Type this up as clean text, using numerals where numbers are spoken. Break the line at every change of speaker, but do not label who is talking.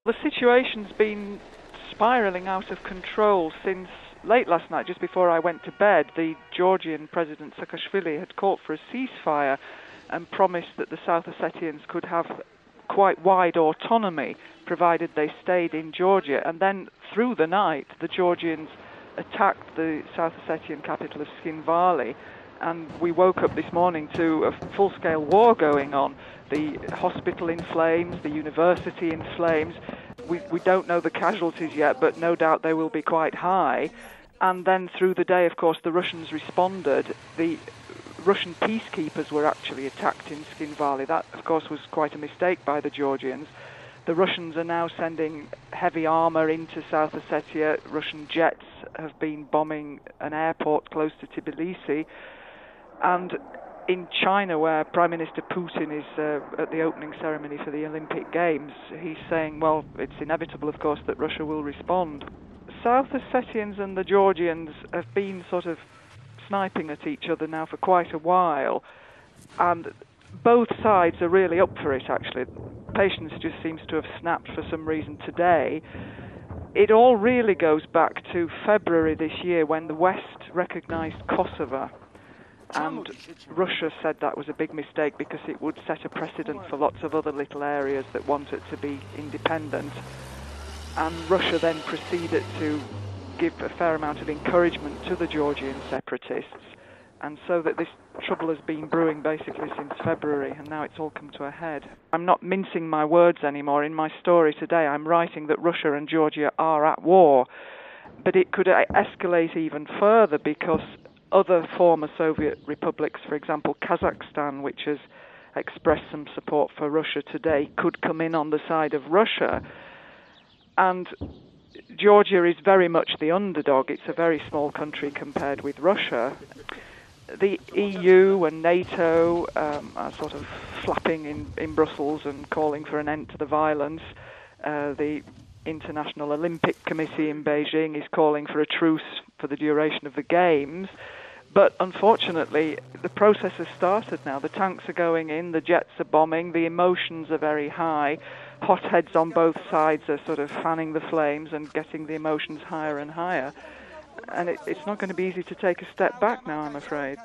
The situation's been spiralling out of control since late last night, just before I went to bed. The Georgian President Saakashvili had called for a ceasefire and promised that the South Ossetians could have quite wide autonomy provided they stayed in Georgia. And then through the night, the Georgians attacked the South Ossetian capital of Tskhinvali, and we woke up this morning to a full-scale war going on. The hospital in flames, the university in flames. We don't know the casualties yet, but no doubt they will be quite high. And then through the day, of course, the Russians responded. The Russian peacekeepers were actually attacked in Tskhinvali. That, of course, was quite a mistake by the Georgians. The Russians are now sending heavy armor into South Ossetia. Russian jets have been bombing an airport close to Tbilisi. And in China, where Prime Minister Putin is at the opening ceremony for the Olympic Games, he's saying, well, it's inevitable, of course, that Russia will respond. South Ossetians and the Georgians have been sort of sniping at each other now for quite a while, and both sides are really up for it, actually. Patience just seems to have snapped for some reason today. It all really goes back to February this year when the West recognized Kosovo. And Russia said that was a big mistake because it would set a precedent for lots of other little areas that wanted to be independent. And Russia then proceeded to give a fair amount of encouragement to the Georgian separatists. And so that this trouble has been brewing basically since February, and now it's all come to a head. I'm not mincing my words anymore. In my story today, I'm writing that Russia and Georgia are at war. But it could escalate even further because other former Soviet republics, for example Kazakhstan, which has expressed some support for Russia today, could come in on the side of Russia. And Georgia is very much the underdog. It's a very small country compared with Russia. The EU and NATO are sort of flapping in Brussels and calling for an end to the violence. The International Olympic Committee in Beijing is calling for a truce for the duration of the Games. But unfortunately, the process has started now. The tanks are going in, the jets are bombing, the emotions are very high. Hotheads on both sides are sort of fanning the flames and getting the emotions higher and higher. And it's not going to be easy to take a step back now, I'm afraid.